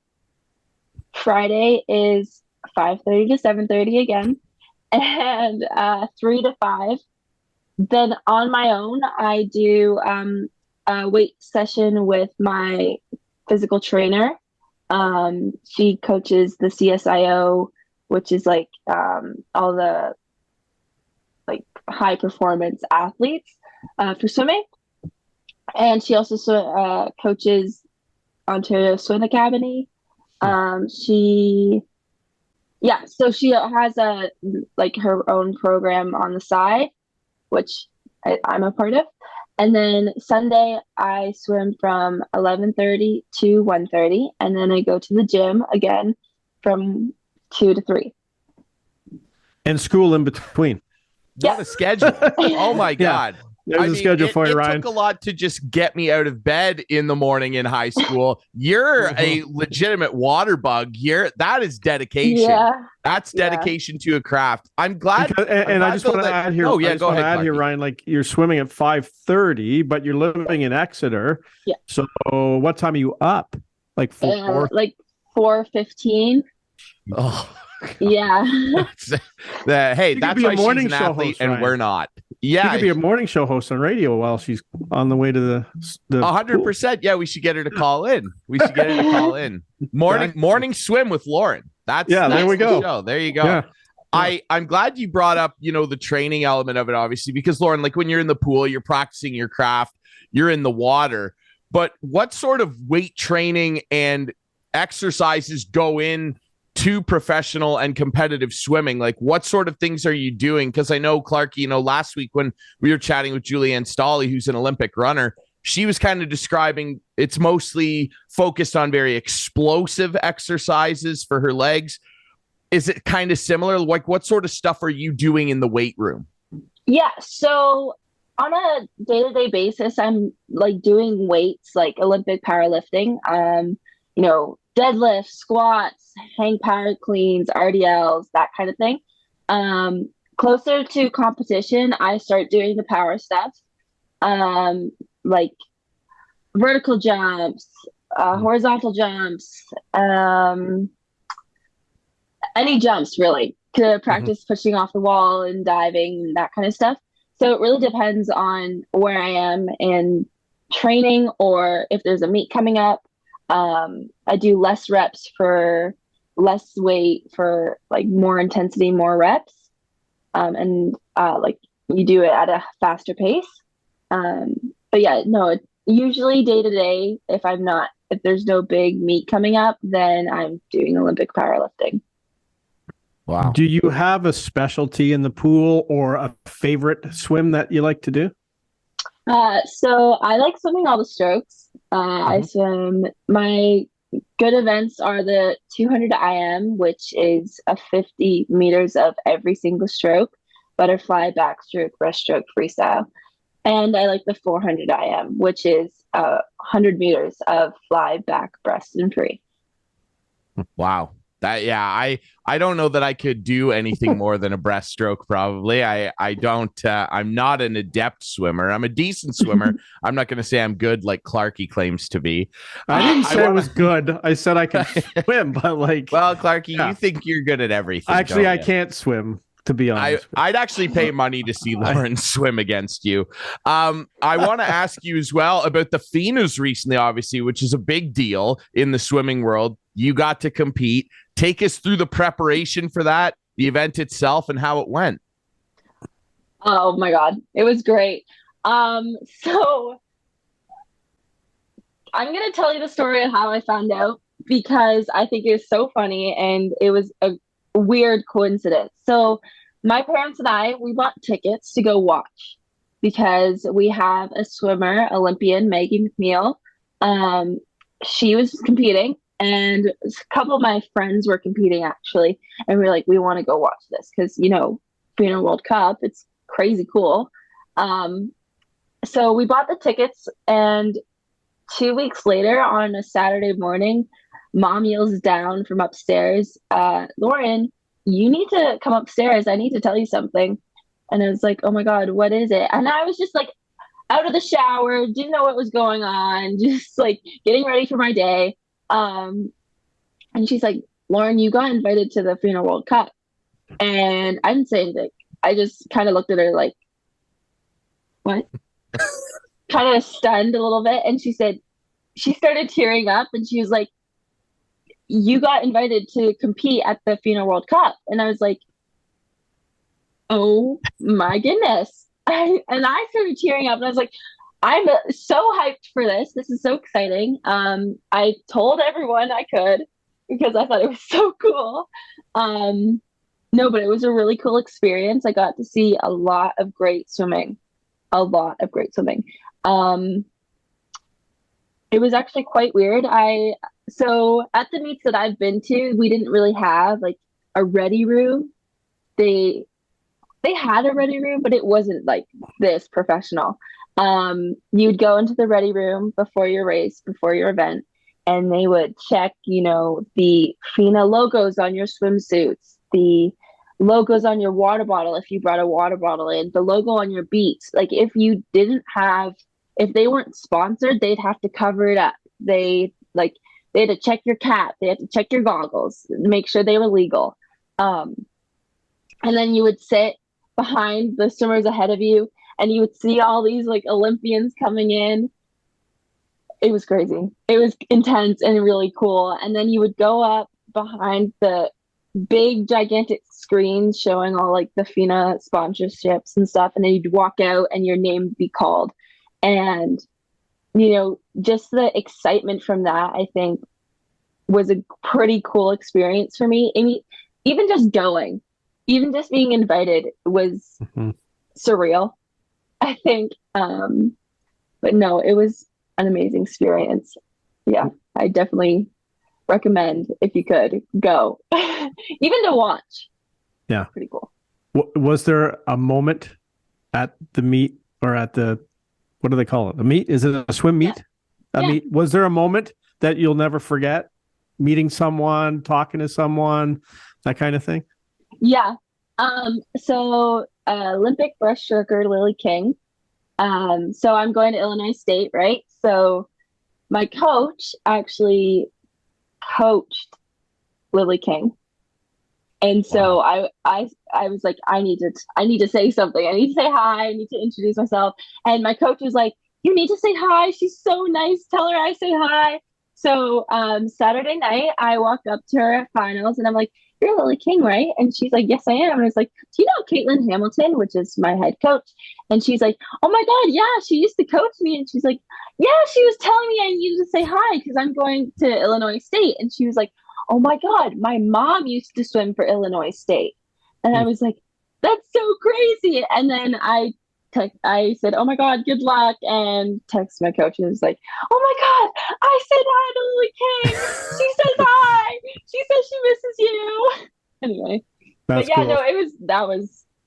Friday is 5:30 to 7:30 again, and 3 to 5. Then on my own, I do a weight session with my physical trainer. She coaches the CSIO, which is all the high performance athletes for swimming. And she also coaches Ontario Swim Academy. She Yeah, so she has her own program on the side, which I'm a part of. And then Sunday I swim from 11:30 to 1:30, and then I go to the gym again from 2 to 3. And school in between. What a schedule. Oh my God. There's a schedule for you, Ryan. It took a lot to just get me out of bed in the morning in high school. You're a legitimate water bug. That is dedication. Yeah. That's dedication to a craft. I'm glad. I just want to add here. Oh, yeah, go ahead, add here, Ryan. Like, you're swimming at 5:30, but you're living in Exeter. Yeah. So what time are you up? Like 4? Like 4:15. Oh. Yeah. Hey, that's why she's an athlete and Ryan. We're not. Yeah, she could be a morning show host on radio while she's on the way to the 100%. Yeah, we should get her to call in. Morning swim with Lauren. That's there we go. Show. There you go. Yeah. I'm glad you brought up, the training element of it, obviously, because Lauren, like when you're in the pool, you're practicing your craft, you're in the water. But what sort of weight training and exercises go in to professional and competitive swimming? Like, what sort of things are you doing? Because I know, Clarkey, last week when we were chatting with Julianne Stolle, who's an Olympic runner, she was kind of describing it's mostly focused on very explosive exercises for her legs. Is it kind of similar? Like, what sort of stuff are you doing in the weight room? Yeah, so on a day-to-day basis, I'm like doing weights, like Olympic powerlifting, deadlifts, squats, hang power cleans, RDLs, that kind of thing. Closer to competition, I start doing the power stuff, like vertical jumps, horizontal jumps, any jumps really, to practice pushing off the wall and diving and that kind of stuff. So it really depends on where I am in training or if there's a meet coming up. I do less reps for less weight for like more intensity, more reps. And you do it at a faster pace. But yeah, no, usually day to day, if there's no big meet coming up, then I'm doing Olympic powerlifting. Wow. Do you have a specialty in the pool or a favorite swim that you like to do? So I like swimming all the strokes. I swim, my good events are the 200 IM, which is a 50 meters of every single stroke, butterfly, backstroke, breaststroke, freestyle. And I like the 400 IM, which is 100 meters of fly, back, breast, and free. Wow. I don't know that I could do anything more than a breaststroke. Probably. I don't. I'm not an adept swimmer. I'm a decent swimmer. I'm not going to say I'm good like Clarkey claims to be. I didn't say I was good. I said I can swim, but well, Clarkey, you think you're good at everything. Actually, I can't swim. To be honest, I'd actually pay money to see Lauren swim against you. I want to ask you as well about the Phenos recently, obviously, which is a big deal in the swimming world. You got to compete. Take us through the preparation for that, the event itself, and how it went. Oh my God, it was great. So I'm gonna tell you the story of how I found out because I think it was so funny and it was a weird coincidence. So my parents and I, we bought tickets to go watch because we have a swimmer, Olympian Maggie McNeil. She was competing and a couple of my friends were competing actually. And we were like, we want to go watch this because, Freedom World Cup, it's crazy cool. So we bought the tickets and 2 weeks later on a Saturday morning, Mom yells down from upstairs, Lauren, you need to come upstairs. I need to tell you something. And I was like, oh my God, what is it? And I was just like out of the shower, didn't know what was going on, just like getting ready for my day. And she's like, Lauren, you got invited to the Freedom World Cup. And I didn't say anything. I just kind of looked at her like, what? Kind of stunned a little bit. And she started tearing up and she was like, you got invited to compete at the FINA World Cup. And I was like, oh my goodness. And I started tearing up and I was like, I'm so hyped for this. This is so exciting. I told everyone I could. because I thought it was so cool. No, but it was a really cool experience. I got to see a lot of great swimming. It was actually quite weird. So at the meets that I've been to, we didn't really have like a ready room. They had a ready room, but it wasn't like this professional. You'd go into the ready room before your race, before your event, and they would check, the FINA logos on your swimsuits, the logos on your water bottle if you brought a water bottle in, the logo on your beats. Like if they weren't sponsored, they'd have to cover it up. They had to check your cap, they had to check your goggles, make sure they were legal. And then you would sit behind the swimmers ahead of you and you would see all these like Olympians coming in. It was crazy. It was intense and really cool. And then you would go up behind the big gigantic screens showing all like the FINA sponsorships and stuff, and then you'd walk out and your name would be called. And just the excitement from that, I think, was a pretty cool experience for me. I mean, even just being invited was surreal, I think. But no, it was an amazing experience. Yeah, I definitely recommend, if you could, go. Even to watch. Yeah. Pretty cool. Was there a moment at the meet or at the, what do they call it? A meet? Is it a swim meet? Yeah. Meet. Was there a moment that you'll never forget? Meeting someone, talking to someone, that kind of thing? Yeah. So Olympic breaststroker Lily King. So I'm going to Illinois State, right? So my coach actually coached Lily King. And so I was like, I need to say something. I need to say hi. I need to introduce myself. And my coach was like, you need to say hi. She's so nice. Tell her I say hi. So Saturday night, I walked up to her at finals and I'm like, you're Lily King, right? And she's like, yes, I am. And I was like, do you know Caitlin Hamilton, which is my head coach? And she's like, oh my God, yeah, she used to coach me. And she's like, yeah, she was telling me I needed to say hi because I'm going to Illinois State. And she was like, oh my God, my mom used to swim for Illinois State. And I was like, that's so crazy. And then I said, oh my God, good luck. And text my coach and was like, oh my God, I said hi to Lily King. She says hi. She says she misses you. Anyway. That's but yeah, cool.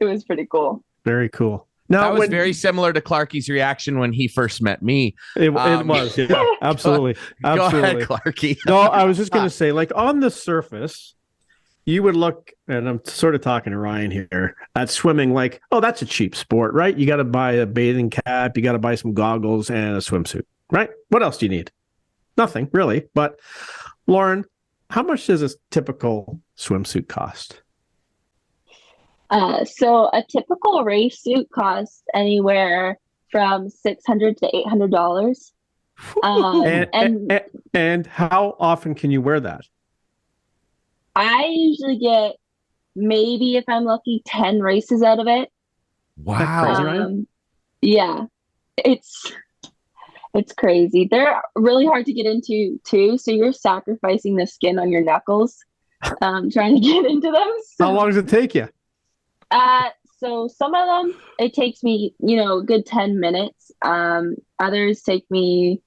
It was pretty cool. Very cool. Now, that was very similar to Clarkey's reaction when he first met me. It was, yeah, absolutely. Go ahead, Clarkey. No, I was just going to say, like on the surface, you would look, and I'm sort of talking to Ryan here, at swimming like, oh, that's a cheap sport, right? You got to buy a bathing cap, you got to buy some goggles and a swimsuit, right? What else do you need? Nothing, really. But Lauren, how much does a typical swimsuit cost? So a typical race suit costs anywhere from $600 to $800. And how often can you wear that? I usually get, maybe if I'm lucky, 10 races out of it. Wow. Yeah, it's crazy. They're really hard to get into too. So you're sacrificing the skin on your knuckles, trying to get into them. So, how long does it take you? So some of them, it takes me, a good 10 minutes. Others take me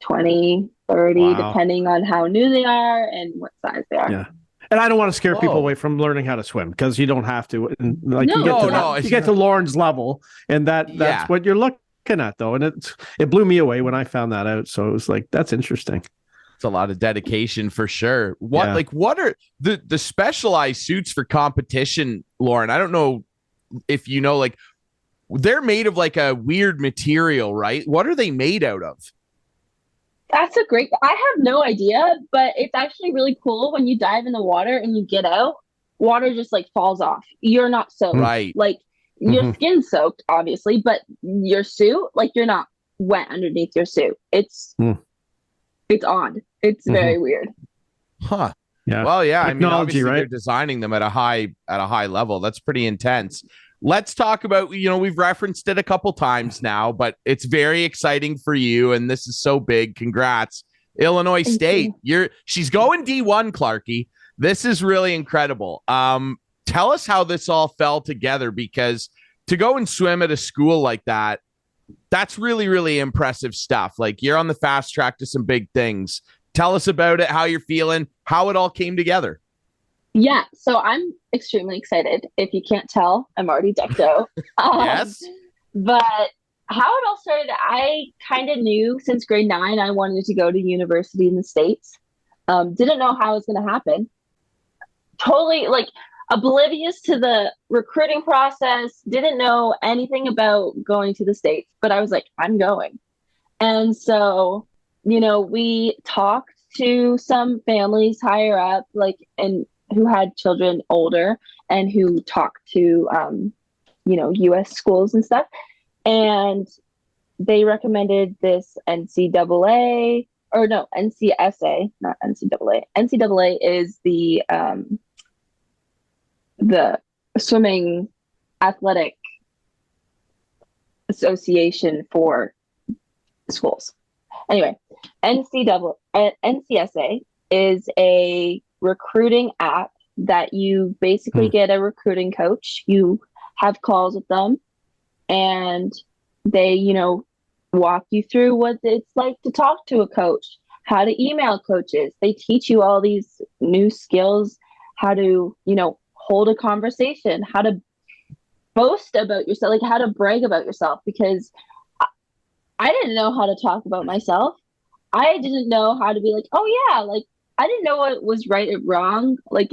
20, 30, depending on how new they are and what size they are. Yeah. And I don't want to scare people away from learning how to swim because you don't have to. And you get to Lauren's level, and that's what you're looking at, though. And it blew me away when I found that out. So it was like, that's interesting. It's a lot of dedication for sure. What are the specialized suits for competition, Lauren? I don't know if you know, like they're made of like a weird material, right? What are they made out of? That's I have no idea, but it's actually really cool when you dive in the water and you get out, water just like falls off. You're not soaked. Right. Like your skin's soaked, obviously, but your suit, like you're not wet underneath your suit. It's odd. It's very weird. Huh. Yeah. Well, yeah. Technology, I mean, obviously right? They're designing them at a high level. That's pretty intense. Let's talk about, we've referenced it a couple times now, but it's very exciting for you. And this is so big. Congrats. Illinois State. She's going D1, Clarkey. This is really incredible. Tell us how this all fell together, because to go and swim at a school like that, that's really, really impressive stuff. Like, you're on the fast track to some big things. Tell us about it, how you're feeling, how it all came together. Yeah, so I'm extremely excited. If you can't tell, I'm already decked out. Yes. But how it all started, I kind of knew since grade 9 I wanted to go to university in the States. Didn't know how it was going to happen. Totally like oblivious to the recruiting process, didn't know anything about going to the States, but I was like, I'm going. And so, we talked to some families higher up, like, and who had children older and who talked to, U.S. schools and stuff. And they recommended this NCAA, or no, NCSA, not NCAA. NCAA is the swimming athletic association for schools. Anyway, NCSA is a recruiting app that you basically get a recruiting coach. You have calls with them, and they, walk you through what it's like to talk to a coach, how to email coaches. They teach you all these new skills, how to, hold a conversation, how to boast about yourself, like how to brag about yourself, because I didn't know how to talk about myself. I didn't know how to be like, oh yeah, like I didn't know what was right or wrong. Like,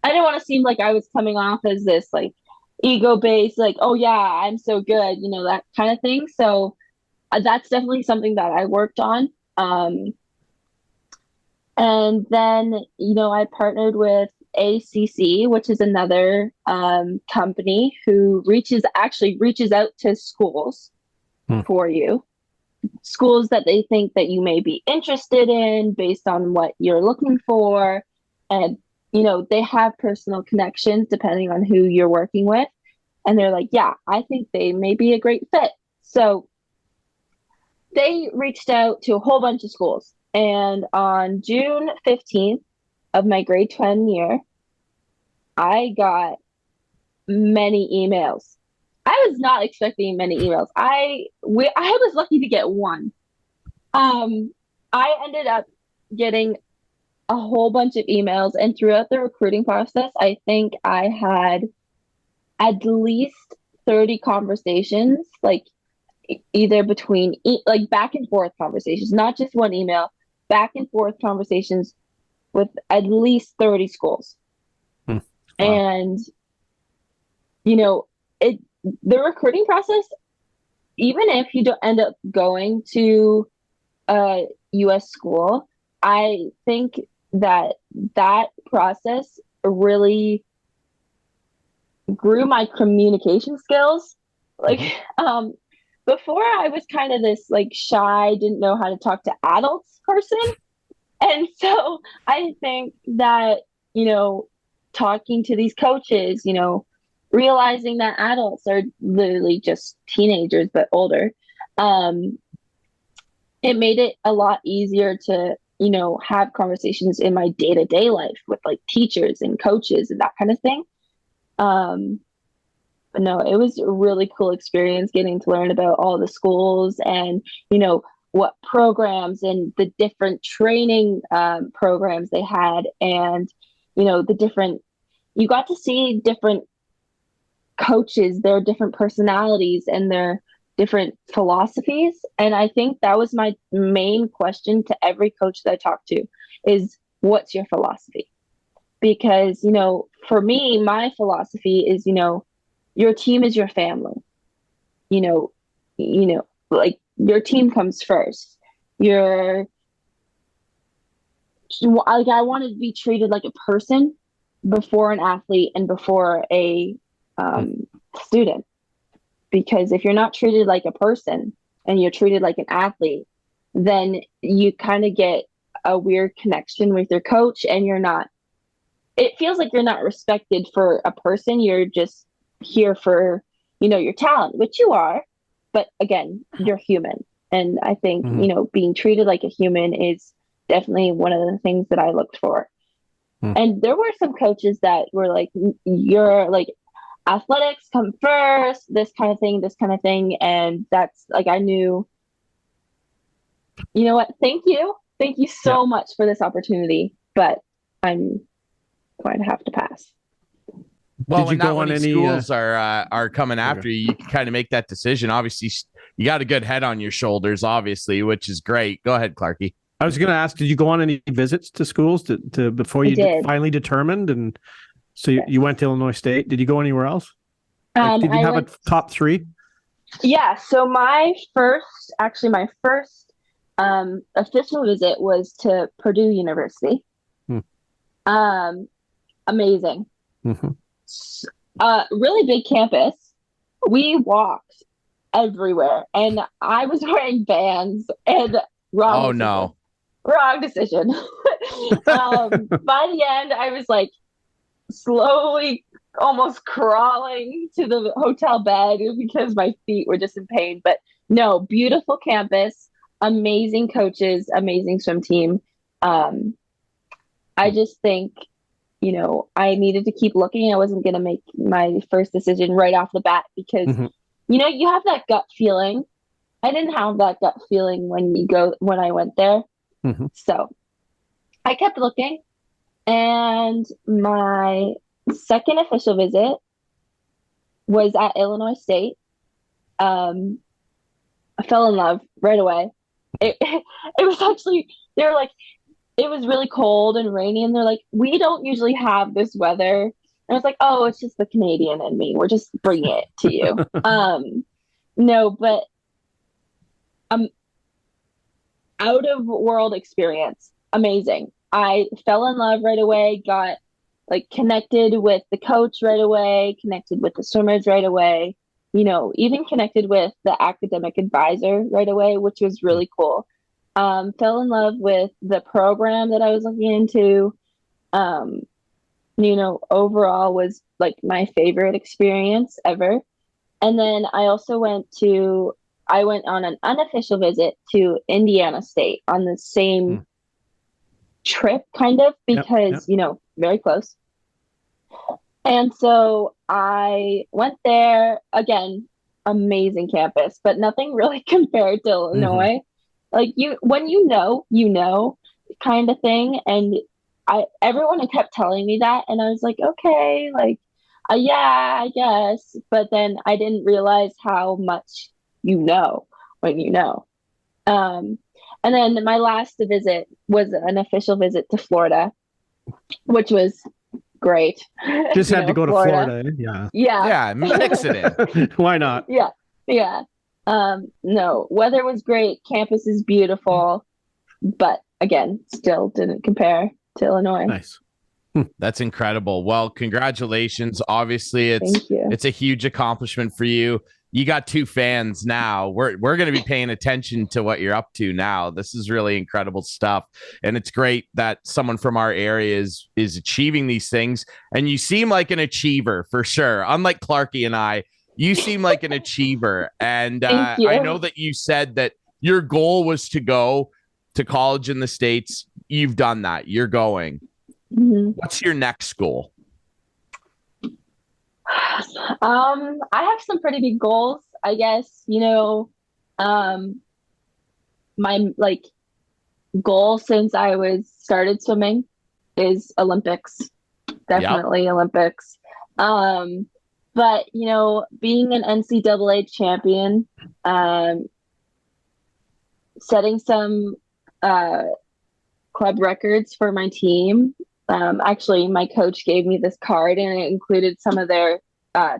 I didn't want to seem like I was coming off as this like ego-based, like, oh yeah, I'm so good, that kind of thing. So that's definitely something that I worked on. And then, I partnered with ACC, which is another company who reaches out to schools for you, schools that they think that you may be interested in based on what you're looking for. And, they have personal connections depending on who you're working with. And they're like, yeah, I think they may be a great fit. So they reached out to a whole bunch of schools. And on June 15th of my grade 10 year, I got many emails. I was not expecting many emails. I was lucky to get one. I ended up getting a whole bunch of emails, and throughout the recruiting process, I think I had at least 30 conversations, like either between like back and forth conversations, not just one email, back and forth conversations with at least 30 schools. Wow. And the recruiting process, even if you don't end up going to a US school, I think that process really grew my communication skills. Like, before I was kind of this like shy, didn't know how to talk to adults person. And so I think that, talking to these coaches, realizing that adults are literally just teenagers, but older, it made it a lot easier to, have conversations in my day-to-day life with like teachers and coaches and that kind of thing. But no, it was a really cool experience getting to learn about all the schools and, what programs and the different training programs they had. And, you got to see different coaches, their different personalities and their different philosophies. And I think that was my main question to every coach that I talked to is, what's your philosophy? Because, for me, my philosophy is, your team is your family. Like your team comes first. I want to be treated like a person before an athlete and before a student. Because if you're not treated like a person and you're treated like an athlete, then you kind of get a weird connection with your coach, and it feels like you're not respected for a person. You're just here for, your talent, which you are, but again, you're human. And I think, being treated like a human is definitely one of the things that I looked for. And there were some coaches that were like, you're like, athletics come first, this kind of thing. And that's like, I knew, you know what? Thank you so much for this opportunity, but I'm going to have to pass. Well, when not many schools are coming after you, you can kind of make that decision. Obviously, you got a good head on your shoulders, obviously, which is great. Go ahead, Clarkey. I was going to ask, did you go on any visits to schools to before you finally determined? And so you went to Illinois State. Did you go anywhere else? Like, did you have a top three? Yeah. So my first official visit was to Purdue University. Amazing. Really big campus. We walked everywhere, and I was wearing Vans, and wrong decision. By the end, I was like slowly almost crawling to the hotel bed because my feet were just in pain. But no, beautiful campus, amazing coaches, amazing swim team. I just think, I needed to keep looking. I wasn't going to make my first decision right off the bat because, you have that gut feeling. I didn't have that gut feeling when I went there. So I kept looking, and my second official visit was at Illinois State. I fell in love right away. It was actually, they were like, it was really cold and rainy, and they're like, we don't usually have this weather. And I was like, oh, it's just the Canadian in me. We're just bringing it to you. No, but out of world experience, amazing. I fell in love right away, got connected with the coach right away, connected with the swimmers right away, even connected with the academic advisor right away, which was really cool. Fell in love with the program that I was looking into. Overall was my favorite experience ever. And then I also went on an unofficial visit to Indiana State on the same trip, kind of, because, very close. And so I went there again, amazing campus, but nothing really compared to Illinois. When you know kind of thing. And everyone kept telling me that. And I was like, okay, yeah, I guess. But then I didn't realize how much when you know. And then my last visit was an official visit to Florida, which was great. Just had to go to Florida. Yeah, mix it in. Why not? Yeah. No, weather was great. Campus is beautiful, but again, still didn't compare to Illinois. Nice. That's incredible. Well, congratulations. Obviously, it's a huge accomplishment for you. You got two fans now. We're going to be paying attention to what you're up to now. This is really incredible stuff. And it's great that someone from our area is achieving these things. And you seem like an achiever for sure. Unlike Clarkey and I, you seem like an achiever. And I know that you said that your goal was to go to college in the States. You've done that. You're going. What's your next goal? I have some pretty big goals, I guess. My goal since I started swimming is Olympics. Definitely Olympics. But being an NCAA champion, setting some club records for my team. Actually, my coach gave me this card, and it included some of their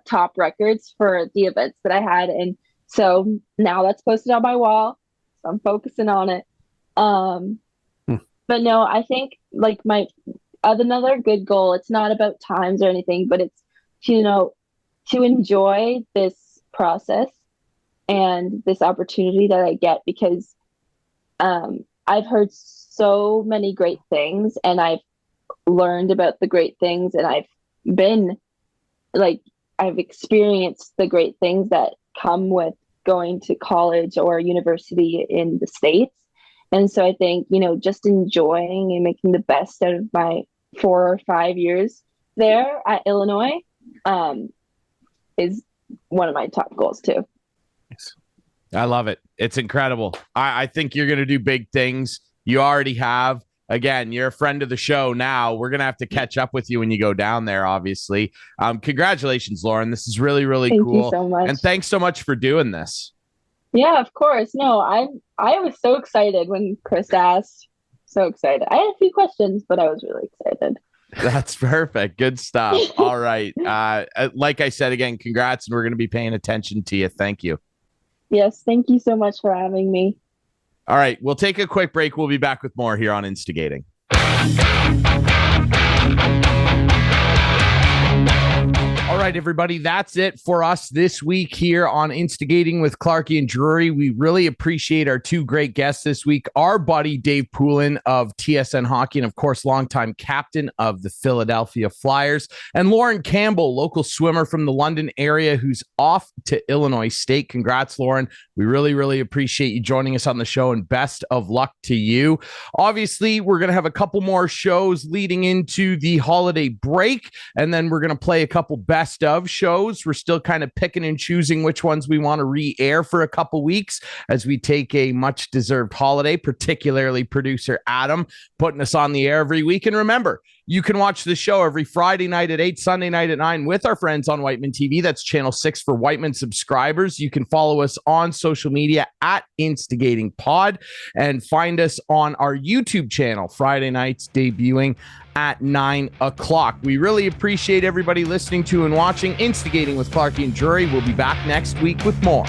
top records for the events that I had. And so now that's posted on my wall. So I'm focusing on it. But no, I think my another good goal, it's not about times or anything, but it's to enjoy this process and this opportunity that I get, because I've heard so many great things, and I've learned about the great things, and I've been I've experienced the great things that come with going to college or university in the States. And so I think, just enjoying and making the best out of my 4 or 5 years there at Illinois is one of my top goals too. I love it. It's incredible. I think you're going to do big things. You already have. Again, you're a friend of the show now. We're going to have to catch up with you when you go down there, obviously. Congratulations, Lauren. This is really, really cool. Thank you so much. And thanks so much for doing this. Yeah, of course. No, I was so excited when Chris asked. So excited. I had a few questions, but I was really excited. That's perfect. Good stuff. All right. Like I said, again, congrats, and we're going to be paying attention to you. Thank you. Yes, thank you so much for having me. All right, we'll take a quick break. We'll be back with more here on Instigating. All right, everybody, that's it for us this week here on Instigating with Clarkey and Drury. We really appreciate our two great guests this week. Our buddy Dave Poulin of TSN Hockey, and of course, longtime captain of the Philadelphia Flyers, and Lauren Campbell, local swimmer from the London area who's off to Illinois State. Congrats, Lauren. We really, really appreciate you joining us on the show, and best of luck to you. Obviously, we're going to have a couple more shows leading into the holiday break, and then we're going to play a couple best of shows. We're still kind of picking and choosing which ones we want to re-air for a couple weeks as we take a much deserved holiday, particularly producer Adam putting us on the air every week. And remember, you can watch the show every Friday night at 8, Sunday night at 9 with our friends on Whiteman TV. That's channel 6 for Whiteman subscribers. You can follow us on social media at Instigating Pod and find us on our YouTube channel, Friday nights debuting at 9 o'clock. We really appreciate everybody listening to and watching Instigating with Clarkey and Drury. We'll be back next week with more.